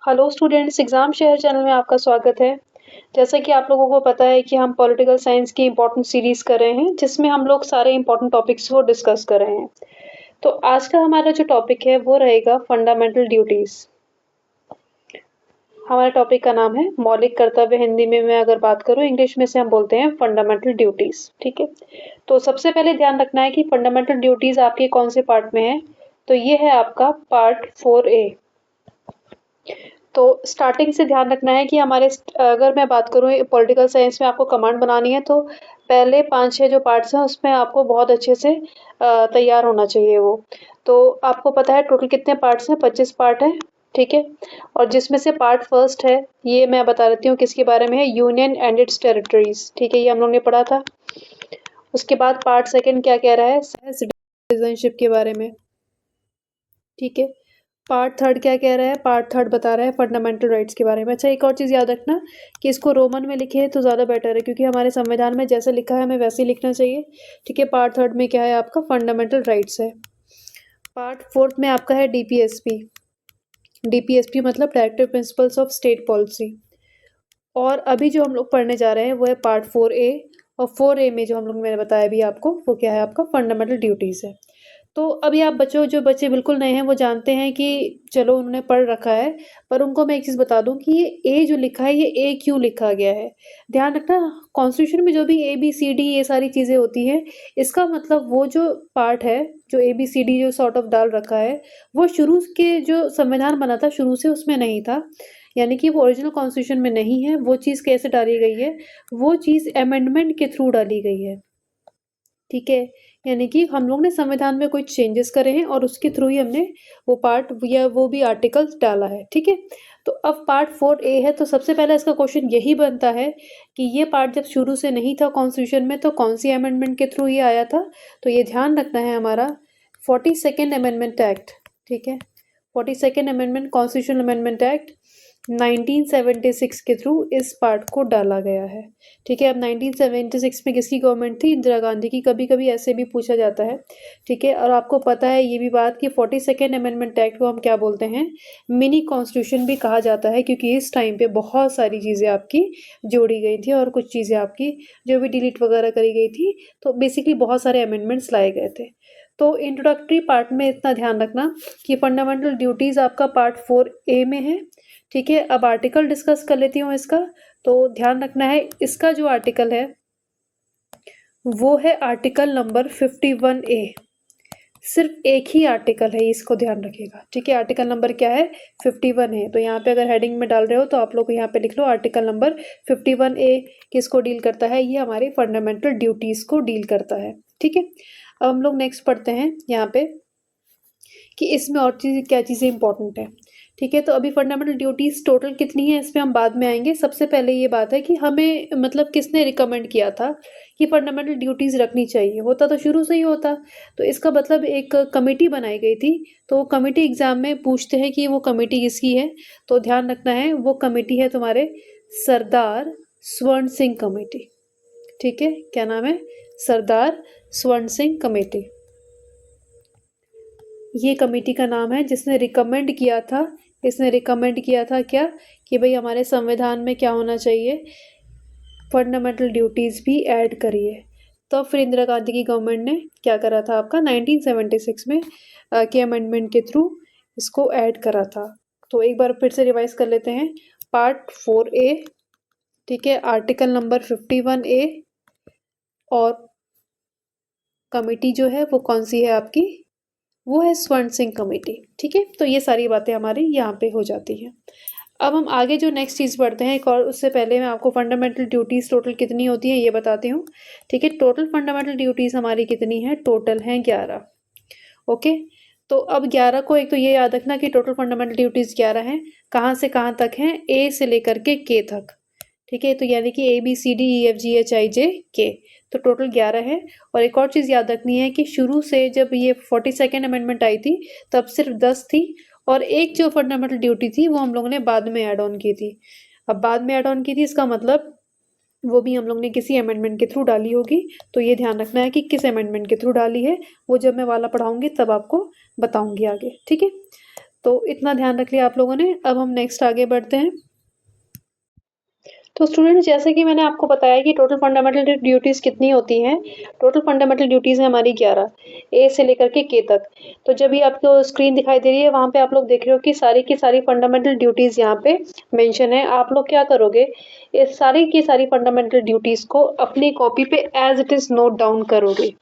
Hello students, exam share channel में आपका स्वागत है। जैसा कि आप लोगों को पता है कि हम पॉलिटिकल साइंस की इम्पोर्टेंट सीरीज कर रहे हैं जिसमें हम लोग सारे इम्पोर्टेंट टॉपिक्स को डिस्कस कर रहे हैं। तो आज का हमारा जो टॉपिक है वो रहेगा फंडामेंटल ड्यूटीज। हमारे टॉपिक का नाम है मौलिक कर्तव्य। हिंदी में मैं अगर बात करूं, इंग्लिश में से हम बोलते हैं फंडामेंटल ड्यूटीज। ठीक है। तो सबसे पहले ध्यान रखना है कि फंडामेंटल ड्यूटीज आपके कौन से पार्ट में है। तो ये है आपका पार्ट 4A। तो स्टार्टिंग से ध्यान रखना है कि अगर मैं बात करूँ पॉलिटिकल साइंस में आपको कमांड बनानी है तो पहले 5-6 जो पार्ट्स हैं उसमें आपको बहुत अच्छे से तैयार होना चाहिए वो। तो आपको पता है टोटल कितने पार्ट्स हैं? 25 पार्ट हैं। ठीक है। और जिसमें से पार्ट फर्स्ट है, ये मैं बता देती हूँ किसके बारे में है। Union and it's territories. ठीक है, ये हम लोग ने पढ़ा था। उसके बाद पार्ट सेकंड क्या कह रहा है? सिटीजनशिप के बारे में। ठीक है। पार्ट थर्ड क्या कह रहा है? पार्ट थर्ड बता रहा है फंडामेंटल राइट्स के बारे में। अच्छा, एक और चीज़ याद रखना कि इसको रोमन में लिखे तो ज़्यादा बेटर है, क्योंकि हमारे संविधान में जैसे लिखा है हमें वैसे ही लिखना चाहिए। ठीक है। पार्ट थर्ड में क्या है? आपका फंडामेंटल राइट्स है। पार्ट फोर्थ में आपका है डीपीएसपी। डीपीएसपी मतलब directive principles of state policy. और अभी जो हम लोग पढ़ने जा रहे हैं वो है पार्ट 4A। और 4A में जो हम लोग मैंने बताया अभी आपको वो क्या है? आपका फंडामेंटल ड्यूटीज़ है। तो अभी आप बच्चों, जो बच्चे बिल्कुल नए हैं वो जानते हैं कि चलो उन्होंने पढ़ रखा है, पर उनको मैं एक चीज़ बता दूं कि ये ए जो लिखा है ये ए क्यों लिखा गया है। ध्यान रखना, कॉन्स्टिट्यूशन में जो भी ABCD ये सारी चीज़ें होती हैं, इसका मतलब वो जो पार्ट है, जो ABCD जो सॉर्ट ऑफ डाल रखा है, वो शुरू के जो संविधान बना था शुरू से उसमें नहीं था। यानी कि वो ओरिजिनल कॉन्स्टिट्यूशन में नहीं है। वो चीज़ कैसे डाली गई है? वो चीज़ अमेंडमेंट के थ्रू डाली गई है। ठीक है। यानी कि हम लोग ने संविधान में कोई चेंजेस करे हैं और उसके थ्रू ही हमने वो पार्ट या वो भी आर्टिकल्स डाला है। ठीक है। तो अब पार्ट 4A है, तो सबसे पहले इसका क्वेश्चन यही बनता है कि ये पार्ट जब शुरू से नहीं था कॉन्स्टिट्यूशन में तो कौन सी अमेंडमेंट के थ्रू ये आया था? तो ये ध्यान रखना है हमारा 42nd अमेंडमेंट एक्ट। ठीक है। 42nd amendment, constitution amendment act 1976 के थ्रू इस पार्ट को डाला गया है। ठीक है। अब 1976 में किसकी गवर्नमेंट थी? इंदिरा गांधी की। कभी कभी ऐसे भी पूछा जाता है। ठीक है। और आपको पता है ये भी बात कि 42nd अमेंडमेंट एक्ट को हम क्या बोलते हैं? मिनी कॉन्स्टिट्यूशन भी कहा जाता है, क्योंकि इस टाइम पे बहुत सारी चीज़ें आपकी जोड़ी गई थी और कुछ चीज़ें आपकी जो भी डिलीट वगैरह करी गई थी। तो बेसिकली बहुत सारे अमेंडमेंट्स लाए गए थे। तो इंट्रोडक्टरी पार्ट में इतना ध्यान रखना कि फंडामेंटल ड्यूटीज़ आपका पार्ट 4A में है। ठीक है। अब आर्टिकल डिस्कस कर लेती हूँ इसका। तो ध्यान रखना है, इसका जो आर्टिकल है वो है आर्टिकल नंबर 51A। सिर्फ एक ही आर्टिकल है, इसको ध्यान रखिएगा। ठीक है। आर्टिकल नंबर क्या है? 51 है। तो यहाँ पे अगर हेडिंग में डाल रहे हो तो आप लोग यहाँ पे लिख लो आर्टिकल नंबर 51A। किसको डील करता है? ये हमारे फंडामेंटल ड्यूटीज को डील करता है। ठीक है। अब हम लोग नेक्स्ट पढ़ते हैं यहाँ पे कि इसमें और चीज़ क्या चीज़ें इंपॉर्टेंट है। ठीक है। तो अभी फंडामेंटल ड्यूटीज टोटल कितनी है इसमें हम बाद में आएंगे। सबसे पहले ये बात है कि हमें मतलब किसने रिकमेंड किया था कि फंडामेंटल ड्यूटीज रखनी चाहिए? होता तो शुरू से ही होता। तो इसका मतलब एक कमेटी बनाई गई थी। तो कमेटी एग्जाम में पूछते हैं कि वो कमेटी किसकी है। तो ध्यान रखना है वो कमेटी है तुम्हारे सरदार स्वर्ण सिंह कमेटी। ठीक है। क्या नाम है? सरदार स्वर्ण सिंह कमेटी। ये कमेटी का नाम है जिसने रिकमेंड किया था। इसने रिकमेंड किया था क्या? कि भाई हमारे संविधान में क्या होना चाहिए? फंडामेंटल ड्यूटीज़ भी ऐड करिए। तो फिर इंदिरा गांधी की गवर्नमेंट ने क्या करा था? आपका 1976 में के अमेंडमेंट के थ्रू इसको ऐड करा था। तो एक बार फिर से रिवाइज कर लेते हैं। Part 4A। ठीक है। Article number 51A। और कमेटी जो है वो कौन सी है आपकी? वो है स्वर्ण सिंह कमेटी। ठीक है। तो ये सारी बातें हमारी यहाँ पे हो जाती हैं। अब हम आगे जो नेक्स्ट चीज़ पढ़ते हैं, एक और उससे पहले मैं आपको फंडामेंटल ड्यूटीज़ टोटल कितनी होती है ये बताती हूँ। ठीक है। टोटल फंडामेंटल ड्यूटीज़ हमारी कितनी है? टोटल हैं 11। ओके। तो अब 11 को एक तो ये याद रखना कि टोटल फंडामेंटल ड्यूटीज़ 11 हैं। कहाँ से कहाँ तक हैं? ए से लेकर के के तक। ठीक है। तो यानी कि ABCDEFGHIJK। तो टोटल 11 है। और एक और चीज़ याद रखनी है कि शुरू से जब ये 42nd अमेंडमेंट आई थी तब सिर्फ 10 थी, और एक जो फंडामेंटल ड्यूटी थी वो हम लोगों ने बाद में ऐड ऑन की थी। अब बाद में ऐड ऑन की थी, इसका मतलब वो भी हम लोग ने किसी अमेंडमेंट के थ्रू डाली होगी। तो ये ध्यान रखना है कि किस अमेंडमेंट के थ्रू डाली है, वो जब मैं वाला पढ़ाऊंगी तब आपको बताऊंगी आगे। ठीक है। तो इतना ध्यान रख लिया आप लोगों ने। अब हम नेक्स्ट आगे बढ़ते हैं। तो स्टूडेंट्स, जैसे कि मैंने आपको बताया कि टोटल फंडामेंटल ड्यूटीज़ कितनी होती हैं। टोटल फंडामेंटल ड्यूटीज़ हैं हमारी 11, ए से लेकर के के तक। तो जब भी आपको स्क्रीन दिखाई दे रही है, वहाँ पे आप लोग देख रहे हो कि सारी की सारी फंडामेंटल ड्यूटीज़ यहाँ पे मेंशन है। आप लोग क्या करोगे, इस सारी की सारी फंडामेंटल ड्यूटीज़ को अपनी कॉपी पे as it is note down करोगे।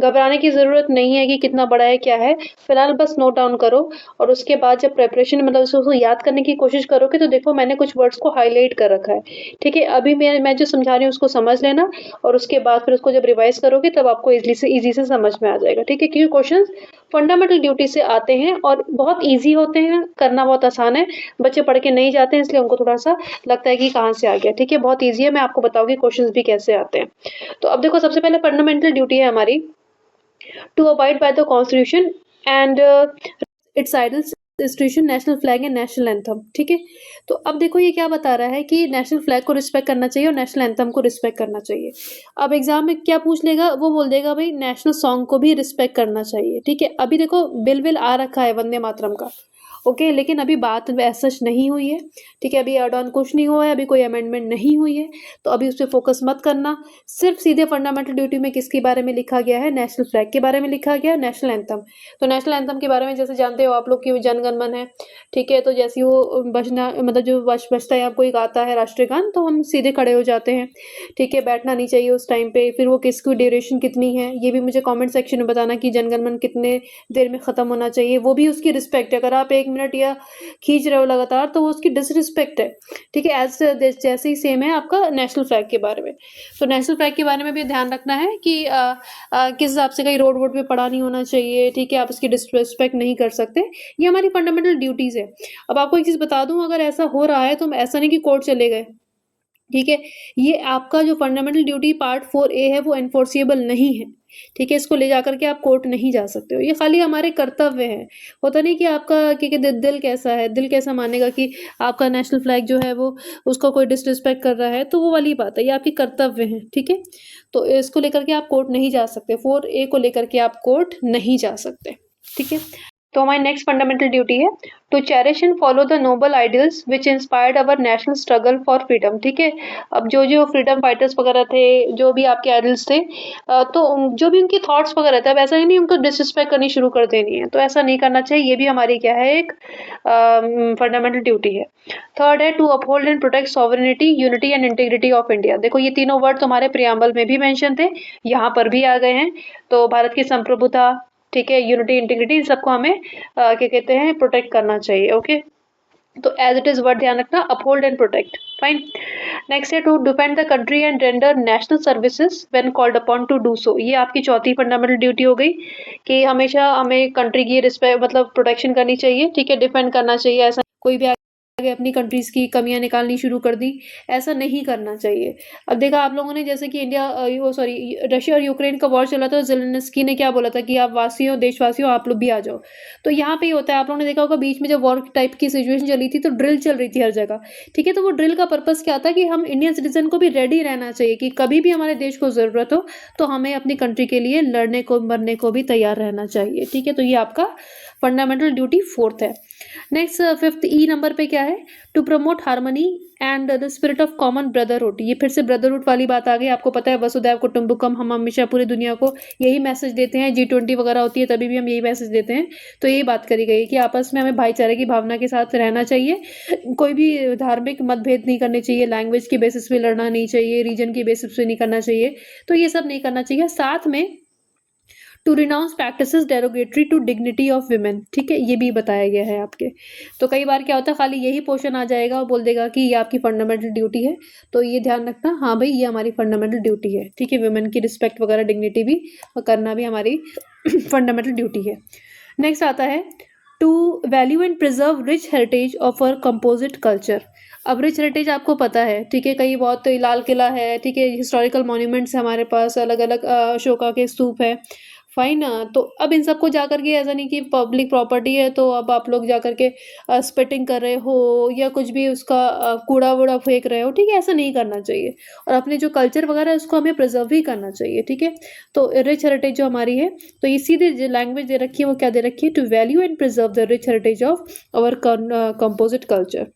घबराने की ज़रूरत नहीं है कि कितना बड़ा है, क्या है, फिलहाल बस नोट डाउन करो। और उसके बाद जब प्रिपरेशन मतलब उसको याद करने की कोशिश करोगे, तो देखो मैंने कुछ वर्ड्स को हाईलाइट कर रखा है, ठीक है। अभी मैं जो समझा रही हूँ उसको समझ लेना, और उसके बाद फिर उसको जब रिवाइज करोगे तब आपको इजी से समझ में आ जाएगा, ठीक है। क्योंकि क्वेश्चंस फंडामेंटल ड्यूटी से आते हैं और बहुत ईजी होते हैं, करना बहुत आसान है। बच्चे पढ़ के नहीं जाते हैं, इसलिए उनको थोड़ा सा लगता है कि कहाँ से आ गया, ठीक है। बहुत ईजी है, मैं आपको बताऊंगी क्वेश्चंस भी कैसे आते हैं। तो अब देखो, सबसे पहले फंडामेंटल ड्यूटी है हमारी to abide by the constitution and its ideals institution, national flag and national anthem, ठीक है। तो अब देखो ये क्या बता रहा है कि नेशनल फ्लैग को रिस्पेक्ट करना चाहिए और नेशनल एंथम को रिस्पेक्ट करना चाहिए। अब एग्जाम में क्या पूछ लेगा, वो बोल देगा भाई नेशनल सॉन्ग को भी रिस्पेक्ट करना चाहिए, ठीक है। अभी देखो बिल आ रखा है वंदे मातरम का, ओके, लेकिन अभी बात ऐसा नहीं हुई है, ठीक है। अभी एड ऑन कुछ नहीं हुआ है, अभी कोई अमेंडमेंट नहीं हुई है, तो अभी उस पर फोकस मत करना। सिर्फ सीधे फंडामेंटल ड्यूटी में किसके बारे में लिखा गया है, नेशनल फ्लैग के बारे में लिखा गया है, नेशनल एंथम। तो नेशनल एंथम के बारे में जैसे जानते हो आप लोग कि जन गण मन है, ठीक है। तो जैसे वो बजना मतलब जो बजता है, कोई गाता है राष्ट्रीय गान, तो हम सीधे खड़े हो जाते हैं, ठीक है। बैठना नहीं चाहिए उस टाइम पे। फिर वो किसकी ड्यूरेशन कितनी है, ये भी मुझे कमेंट सेक्शन में बताना कि जन गण मन कितने देर में खत्म होना चाहिए, वो भी उसकी रिस्पेक्ट है। अगर आप 1 मिनट या खींच रहे हो लगातार, तो वो उसकी डिसरिस्पेक्ट है, ठीक है। एज जैसे ही सेम है आपका नेशनल फ्लैग के बारे में। तो नेशनल फ्लैग के बारे में भी ध्यान रखना है कि किस हिसाब से कहीं रोड वोड पे पड़ा नहीं होना चाहिए, ठीक है। आप उसकी डिसरिस्पेक्ट नहीं कर सकते, ये हमारी फंडामेंटल ड्यूटीज है। अब आपको एक चीज बता दूं, अगर ऐसा हो रहा है तो ऐसा नहीं कि कोर्ट चले गए, ठीक है। ये आपका जो फंडामेंटल ड्यूटी पार्ट 4A है वो एनफोर्सिएबल नहीं है, ठीक है। इसको ले जाकर के आप कोर्ट नहीं जा सकते हो, ये खाली हमारे कर्तव्य है। होता नहीं कि आपका कि दिल कैसा है, दिल कैसा मानेगा कि आपका नेशनल फ्लैग जो है वो उसका कोई डिसरिस्पेक्ट कर रहा है, तो वो वाली बात है, ये आपकी कर्तव्य है, ठीक है। तो इसको लेकर के आप कोर्ट नहीं जा सकते, 4A को लेकर के आप कोर्ट नहीं जा सकते, ठीक है। तो हमारी नेक्स्ट फंडामेंटल ड्यूटी है to cherish and follow the noble ideals which inspired our national struggle for freedom, ठीक है। अब जो फ्रीडम फाइटर्स वगैरह थे, जो भी आपके आइडियल्स थे, तो जो भी उनके थॉट्स वगैरह थे, अब ऐसा ही नहीं उनको डिसरिस्पेक्ट करनी शुरू कर देनी है, तो ऐसा नहीं करना चाहिए। ये भी हमारी क्या है, एक फंडामेंटल ड्यूटी है। थर्ड है to uphold and protect sovereignty, unity and integrity of India. देखो ये तीनों वर्ड तुम्हारे प्रियम्बल में भी मेंशन थे, यहाँ पर भी आ गए हैं। तो भारत की संप्रभुता, ठीक है, यूनिटी इंटीग्रिटी, इन सबको हमें क्या कहते हैं, प्रोटेक्ट करना चाहिए, ओके। तो एज इट इज वर्ड ध्यान रखना, uphold and protect, fine. Next है to defend the country and render national services when called upon to do so. ये आपकी चौथी फंडामेंटल ड्यूटी हो गई कि हमेशा हमें कंट्री की रिस्पेक्ट मतलब प्रोटेक्शन करनी चाहिए, ठीक है, डिफेंड करना चाहिए। ऐसा कोई भी आगे अपनी कंट्रीज की कमियां निकालनी शुरू कर दी, ऐसा नहीं करना चाहिए। अब देखा आप लोगों ने, जैसे कि रशिया और यूक्रेन का वॉर चला था, ज़ेलेंस्की ने क्या बोला था कि आप वासियों, देशवासियों, आप लोग भी आ जाओ। तो यहाँ पे ही होता है, आप लोगों ने देखा होगा बीच में जब वॉर टाइप की सिचुएशन चली थी, तो ड्रिल चल रही थी हर जगह, ठीक है। तो वो ड्रिल का पर्पस क्या था कि हम इंडियन सिटीजन को भी रेडी रहना चाहिए कि कभी भी हमारे देश को जरूरत हो तो हमें अपनी कंट्री के लिए लड़ने को मरने को भी तैयार रहना चाहिए, ठीक है। तो ये आपका फंडामेंटल ड्यूटी 4th है। नेक्स्ट 5th E नंबर पे क्या है, to promote harmony and the spirit of common brotherhood. ये फिर से ब्रदरहुड वाली बात आ गई। आपको पता है वसुधैव कुटुंबकम, हम हमेशा पूरी दुनिया को यही मैसेज देते हैं। G20 वगैरह होती है तभी भी हम यही मैसेज देते हैं। तो यही बात करी गई कि आपस में हमें भाईचारे की भावना के साथ रहना चाहिए, कोई भी धार्मिक मतभेद नहीं करने चाहिए, लैंग्वेज की बेसिस पे लड़ना नहीं चाहिए, रीजन की बेसिस पे नहीं करना चाहिए, तो ये सब नहीं करना चाहिए। साथ में to renounce practices derogatory to dignity of women, ठीक है, ये भी बताया गया है आपके। तो कई बार क्या होता है, खाली यही पोर्शन आ जाएगा और बोल देगा कि ये आपकी फंडामेंटल ड्यूटी है, तो ये ध्यान रखना, हाँ भाई ये हमारी फंडामेंटल ड्यूटी है, ठीक है। वुमेन की रिस्पेक्ट वगैरह, डिग्निटी भी करना भी हमारी फंडामेंटल ड्यूटी है। नेक्स्ट आता है to value and preserve rich heritage of our composite culture. अब रिच हेरिटेज आपको पता है, ठीक है, कई बहुत लाल किला है, ठीक है, हिस्टोरिकल मॉन्यूमेंट्स है हमारे पास, अलग अलग अशोका के स्तूप है, फाइन ना, तो अब इन सबको जा करके ऐसा नहीं कि पब्लिक प्रॉपर्टी है तो अब आप लोग जा करके स्पिटिंग कर रहे हो या कुछ भी उसका कूड़ा-वूड़ा फेंक रहे हो, ठीक है? ऐसा नहीं करना चाहिए और अपने जो कल्चर वगैरह है उसको हमें प्रिज़र्व भी करना चाहिए, ठीक है? तो रिच हेरिटेज जो हमारी है, तो ये सीधे जो लैंग्वेज दे रखी है वो क्या दे रखी है? To value and preserve the rich heritage of our composite culture.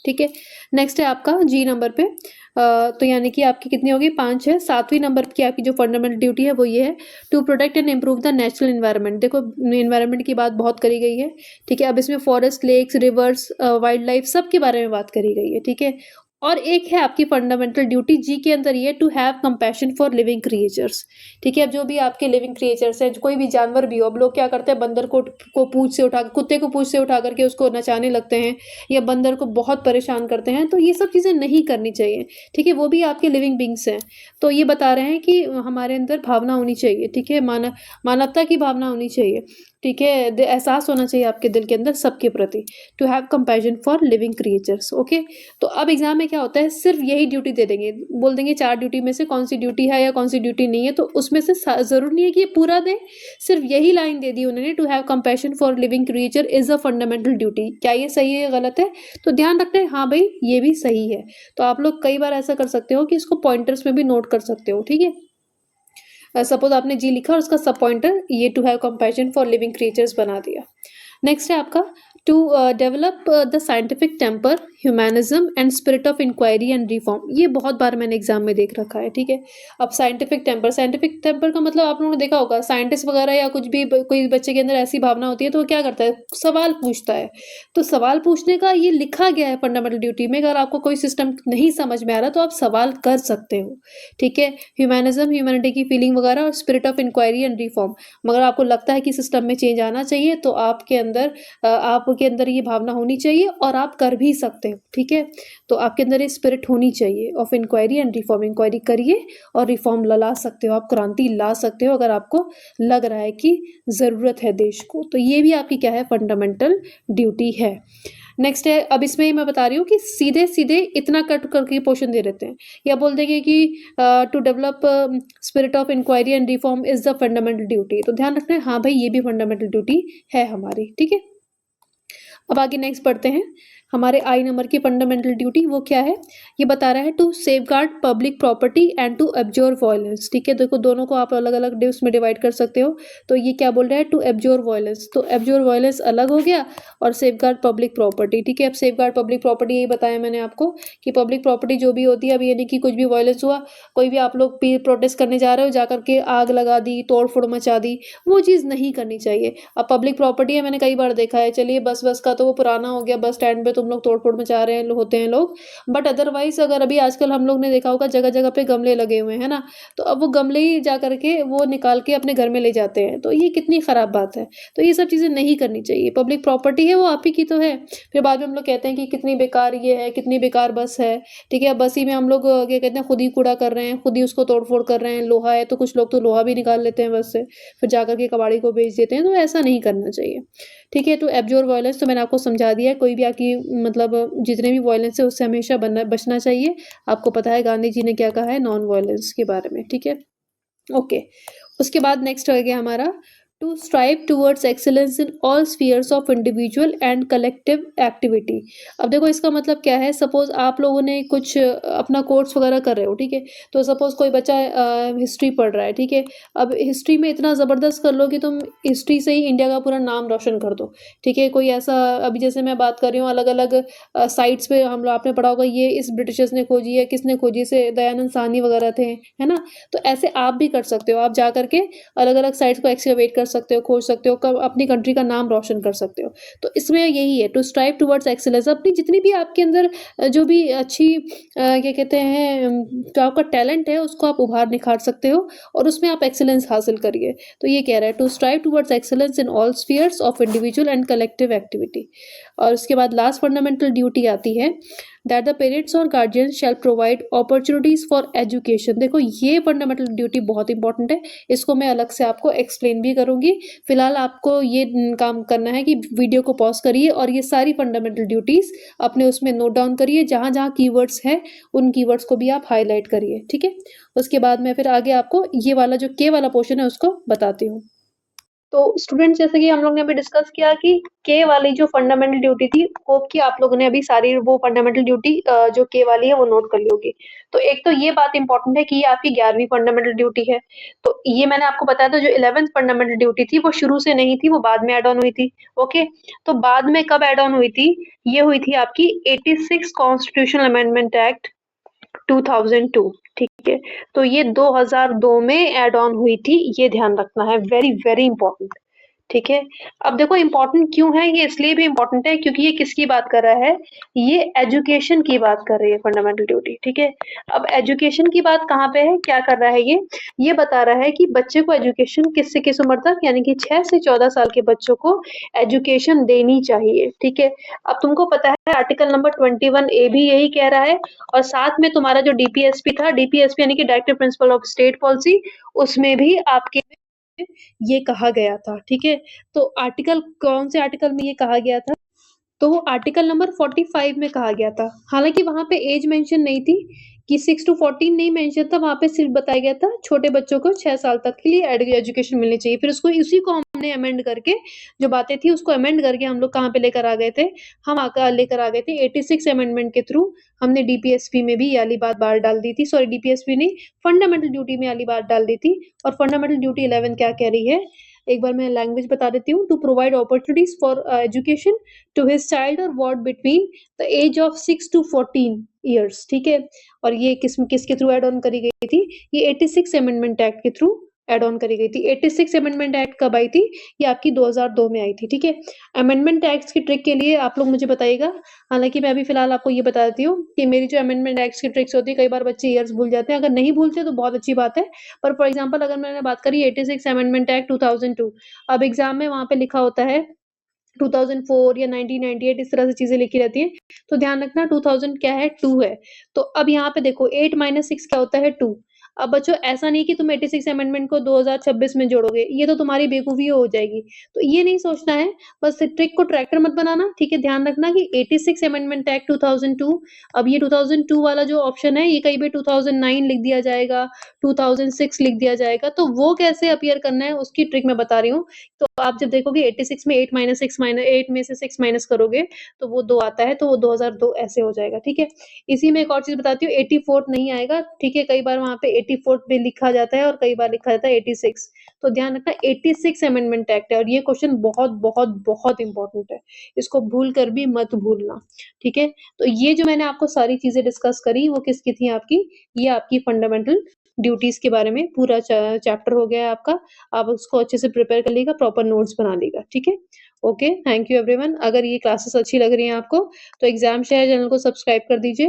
ठीक है। नेक्स्ट है आपका जी नंबर पे तो यानी कि आपकी कितनी होगी 5 है। 7वीं नंबर की आपकी जो फंडामेंटल ड्यूटी है वो ये है to protect and improve the natural environment. देखो एनवायरनमेंट की बात बहुत करी गई है, ठीक है। अब इसमें forest, lakes, rivers, wildlife सब के बारे में बात करी गई है, ठीक है। और एक है आपकी फंडामेंटल ड्यूटी जी के अंदर ये to have compassion for living creatures, ठीक है। अब जो भी आपके लिविंग क्रिएचर्स हैं, कोई भी जानवर भी हो, अब लोग क्या करते हैं बंदर को पूंछ से उठा, कुत्ते को पूंछ से उठा करके उसको नचाने लगते हैं या बंदर को बहुत परेशान करते हैं, तो ये सब चीज़ें नहीं करनी चाहिए, ठीक है। वो भी आपके लिविंग बींग्स हैं, तो ये बता रहे हैं कि हमारे अंदर भावना होनी चाहिए, ठीक है। मानवता की भावना होनी चाहिए, ठीक है। एहसास होना चाहिए आपके दिल के अंदर सबके प्रति, to have compassion for living creatures, okay. तो अब एग्जाम में क्या होता है, सिर्फ यही ड्यूटी दे देंगे, बोल देंगे 4 ड्यूटी में से कौन सी ड्यूटी है या कौन सी ड्यूटी नहीं है, तो उसमें से जरूर नहीं है कि ये पूरा दें, सिर्फ यही लाइन दे दी उन्होंने, to have compassion for living creature is a fundamental duty. क्या ये सही है या गलत है? तो ध्यान रखना है, हाँ भाई ये भी सही है। तो आप लोग कई बार ऐसा कर सकते हो कि इसको पॉइंटर्स में भी नोट कर सकते हो, ठीक है। सपोज आपने जी लिखा और उसका सब पॉइंटर ये to have compassion for living creatures बना दिया। नेक्स्ट है आपका to develop the scientific temper, humanism and spirit of inquiry and reform. ये बहुत बार मैंने एग्जाम में देख रखा है, ठीक है। अब साइंटिफिक टेम्पर का मतलब आप लोगों ने देखा होगा, साइंटिस्ट वगैरह या कुछ भी कोई बच्चे के अंदर ऐसी भावना होती है तो वो क्या करता है, सवाल पूछता है। तो सवाल पूछने का ये लिखा गया है फंडामेंटल ड्यूटी में, अगर आपको कोई सिस्टम नहीं समझ में आ रहा तो आप सवाल कर सकते हो, ठीक है। ह्यूमैनिज्म, ह्यूमैनिटी की फीलिंग वगैरह, और spirit of inquiry and reform. मगर आपको लगता है कि सिस्टम में चेंज आना चाहिए तो आपके अंदर ये भावना होनी चाहिए और आप कर भी सकते हो, ठीक है। तो आपके अंदर ये स्पिरिट होनी चाहिए of inquiry and reform. Inquiry करिए और रिफॉर्म ला सकते हो, आप क्रांति ला सकते हो अगर आपको लग रहा है कि ज़रूरत है देश को। तो ये भी आपकी क्या है, फंडामेंटल ड्यूटी है। नेक्स्ट है, अब इसमें मैं बता रही हूँ कि सीधे सीधे इतना कट करके पोर्शन दे देते हैं, या बोल देंगे कि to develop spirit of inquiry and reform is the fundamental duty. तो ध्यान रखना है, हाँ भाई ये भी फंडामेंटल ड्यूटी है हमारी, ठीक है। अब आगे नेक्स्ट पढ़ते हैं, हमारे आई नंबर की फंडामेंटल ड्यूटी वो क्या है, ये बता रहा है to safeguard public property and to abjure violence, ठीक है। देखो दोनों को आप अलग अलग डिव्स में डिवाइड कर सकते हो। तो ये क्या बोल रहा है, टू एब्जॉर्ब वायलेंस, तो एब्जॉर्ब वायलेंस अलग हो गया और सेफगार्ड पब्लिक प्रॉपर्टी, ठीक है। अब सेफगार्ड पब्लिक प्रॉपर्टी यही बताया मैंने आपको कि पब्लिक प्रॉपर्टी जो भी होती है, अब ये नहीं कि कुछ भी वायलेंस हुआ, कोई भी आप लोग प्रोटेस्ट करने जा रहे हो, जाकर के आग लगा दी, तोड़ फोड़ मचा दी, वो चीज़ नहीं करनी चाहिए। अब पब्लिक प्रॉपर्टी है, मैंने कई बार देखा है, चलिए बस का तो वो पुराना हो गया, बस स्टैंड पे तुम लोग तोड़ फोड़ मचा रहे हैं होते हैं लोग, बट अदरवाइज अगर अभी आजकल हम लोग ने देखा होगा जगह जगह पे गमले लगे हुए हैं ना, तो अब वो गमले ही जा करके वो निकाल के अपने घर में ले जाते हैं, तो ये कितनी खराब बात है। तो ये सब चीज़ें नहीं करनी चाहिए। पब्लिक प्रॉपर्टी है वो आप ही की तो है, फिर बाद में हम लोग कहते हैं कि कितनी बेकार ये है, कितनी बेकार बस है, ठीक है। अब बस ही में हम लोग क्या कहते हैं, खुद ही कूड़ा कर रहे हैं, खुद ही उसको तोड़ फोड़ कर रहे हैं। लोहा है तो कुछ लोग तो लोहा भी निकाल लेते हैं बस से, फिर जाकर के कबाड़ी को बेच देते हैं, तो ऐसा नहीं करना चाहिए, ठीक है। तो एब्जॉर्ब वायलेंस तो मैंने आपको समझा दिया है, कोई भी आपकी मतलब जितने भी वायलेंस है उससे हमेशा बचना चाहिए। आपको पता है गांधी जी ने क्या कहा है नॉन वायलेंस के बारे में, ठीक है, ओके। उसके बाद नेक्स्ट हो गया हमारा to strive towards excellence in all spheres of individual and collective activity. अब देखो इसका मतलब क्या है, सपोज आप लोगों ने कुछ अपना कोर्स वगैरह कर रहे हो, ठीक है। तो सपोज कोई बच्चा हिस्ट्री पढ़ रहा है, ठीक है। अब हिस्ट्री में इतना ज़बरदस्त कर लो कि तुम हिस्ट्री से ही इंडिया का पूरा नाम रोशन कर दो, ठीक है। कोई ऐसा, अभी जैसे मैं बात कर रही हूँ अलग अलग साइट्स पे, हम लोग आपने पढ़ा होगा ये इस ब्रिटिशर्स ने खोजी है, किसने खोजी से, दयानंद साहनी वगैरह थे, है ना। तो ऐसे आप भी कर सकते हो, आप जा करके अलग अलग साइट्स को एक्सकवेट कर सकते हो, खोज सकते हो, अपनी कंट्री का नाम रोशन कर सकते हो। तो इसमें यही है टू स्ट्राइव टुवर्ड्स एक्सीलेंस। अपनी जितनी भी आपके अंदर जो भी अच्छी क्या कहते हैं, जो आपका टैलेंट है उसको आप उभार निखार सकते हो और उसमें आप एक्सीलेंस हासिल करिए। तो ये कह रहा है to strive towards excellence in all spheres of individual and collective activity. और उसके बाद लास्ट फंडामेंटल ड्यूटी आती है दैट द पेरेंट्स और guardian shall provide opportunities for education. देखो ये फंडामेंटल ड्यूटी बहुत इंपॉर्टेंट है, इसको मैं अलग से आपको एक्सप्लेन भी करूंगी। फिलहाल आपको ये काम करना है कि वीडियो को पॉज करिए और ये सारी फंडामेंटल ड्यूटीज अपने उसमें नोट डाउन करिए, जहां जहां कीवर्ड्स है उन कीवर्ड्स को भी आप हाईलाइट करिए, ठीक है। उसके बाद मैं फिर आगे आपको ये वाला जो के वाला पोर्शन है उसको बताती हूँ। तो स्टूडेंट, जैसे कि हम लोग ने अभी डिस्कस किया कि के वाली जो फंडामेंटल ड्यूटी थी, होप कि आप लोगों ने अभी सारी वो फंडामेंटल ड्यूटी जो के वाली है वो नोट कर ली होगी। तो एक तो ये बात इंपॉर्टेंट है कि ये आपकी 11वीं फंडामेंटल ड्यूटी है। तो ये मैंने आपको बताया था, जो 11th फंडामेंटल ड्यूटी थी वो शुरू से नहीं थी, वो बाद में एड ऑन हुई थी। ओके, तो बाद में कब एड ऑन हुई थी? ये हुई थी आपकी 86 कॉन्स्टिट्यूशनल अमेंडमेंट एक्ट 2002, ठीक है। तो ये 2002 में एड ऑन हुई थी, ये ध्यान रखना है, वेरी वेरी इंपॉर्टेंट, ठीक है। अब देखो इंपॉर्टेंट क्यों है, ये इसलिए भी इंपॉर्टेंट है क्योंकि ये किसकी बात कर रहा है? ये एजुकेशन की बात कर रही है फंडामेंटल ड्यूटी, ठीक है। अब एजुकेशन की बात कहाँ पे है, क्या कर रहा है ये बता रहा है कि बच्चे को एजुकेशन किस से किस उम्र तक, यानी कि 6 से 14 साल के बच्चों को एजुकेशन देनी चाहिए, ठीक है। अब तुमको पता है आर्टिकल नंबर 21A भी यही कह रहा है, और साथ में तुम्हारा जो डीपीएसपी था, डीपीएसपी यानी कि directive principle of state policy, उसमें भी आपके ये कहा गया था, ठीक है। तो आर्टिकल, कौन से आर्टिकल में ये कहा गया था? तो वो आर्टिकल नंबर 45 में कहा गया था। हालांकि वहां पे एज मेंशन नहीं थी, कि 6 to 14 नहीं मेंशन था, वहां पे सिर्फ बताया गया था छोटे बच्चों को 6 साल तक के लिए एजुकेशन मिलनी चाहिए। फिर उसको इसी को हमने अमेंड करके, जो बातें थी उसको अमेंड करके हम लोग कहाँ पे लेकर आ गए थे? हम आकर लेकर आ गए थे 86 अमेंडमेंट के थ्रू। हमने डीपीएसपी में भी ये वाली बात बाहर डाल दी थी, सॉरी डीपीएसपी नहीं, फंडामेंटल ड्यूटी में वाली बात डाल दी थी। और फंडामेंटल ड्यूटी 11 क्या कह रही है, एक बार मैं लैंग्वेज बता देती हूँ। To provide opportunities for education to his child or ward between the age of 6 to 14 years, ठीक है। और ये किसके थ्रू एड ऑन करी गई थी? ये 86 अमेंडमेंट एक्ट के थ्रू एड ऑन करी गई थी। 86 अमेंडमेंट एक्ट कब आई थी? ये आपकी 2002 में आई थी, ठीक है। अमेंडमेंट एक्ट्स की ट्रिक के लिए आप लोग मुझे बताइएगा। हालांकि मैं अभी फिलहाल आपको ये बता देती हूँ कि मेरी जो अमेंडमेंट एक्ट्स की ट्रिक्स होती है, कई बार बच्चे ईयर्स भूल जाते हैं। अगर नहीं भूलते तो बहुत अच्छी बात है, पर फॉर एग्जाम्पल अगर मैंने बात करी 86 अमेंडमेंट एक्ट 2002, अब एग्जाम में वहां पे लिखा होता है 2004 या 1998, इस तरह से चीजें लिखी रहती है। तो ध्यान रखना 2000 क्या है? 2 है। तो अब यहाँ पे देखो 8 - 6 क्या होता है? 2। अब बच्चों ऐसा नहीं कि तुम 86 अमेंडमेंट को 2026 में जोड़ोगे, ये तो तुम्हारी बेवकूफी हो जाएगी। तो ये नहीं सोचना है, बस ट्रिक को ट्रैक्टर मत बनाना, ठीक है। ध्यान रखना कि 86 अमेंडमेंट एक्ट 2002, अब ये 2002 वाला जो ऑप्शन है, ये कहीं पे 2009 लिख दिया जाएगा, 2006 लिख दिया जाएगा, तो वो कैसे अपीयर करना है उसकी ट्रिक मैं बता रही हूँ। तो आप जब देखोगे 86 में 8 - 6 8 में से 6 माइनस करोगे तो वो 2 आता है, तो वो 2002 ऐसे हो जाएगा, ठीक है। इसी में एक और चीज बताती हूँ, 84 नहीं आएगा, ठीक है। कई बार वहां पे 84 भी लिखा जाता है और कई बार लिखा जाता है 86। तो ध्यान रखना 86 अमेंडमेंट एक्ट है, और ये क्वेश्चन बहुत बहुत बहुत इंपॉर्टेंट है, इसको भूल कर भी मत भूलना, ठीक है। तो ये जो मैंने आपको सारी चीजें डिस्कस करी, वो किसकी थी? आपकी, ये आपकी फंडामेंटल ड्यूटीज के बारे में पूरा चैप्टर हो गया है आपका। आप उसको अच्छे से प्रिपेयर कर लीजिएगा, प्रॉपर नोट्स बना लीजिएगा, ठीक है। Okay, thank you everyone. अगर ये क्लासेस अच्छी लग रही हैं आपको, तो एग्जाम शेयर चैनल को सब्सक्राइब कर दीजिए।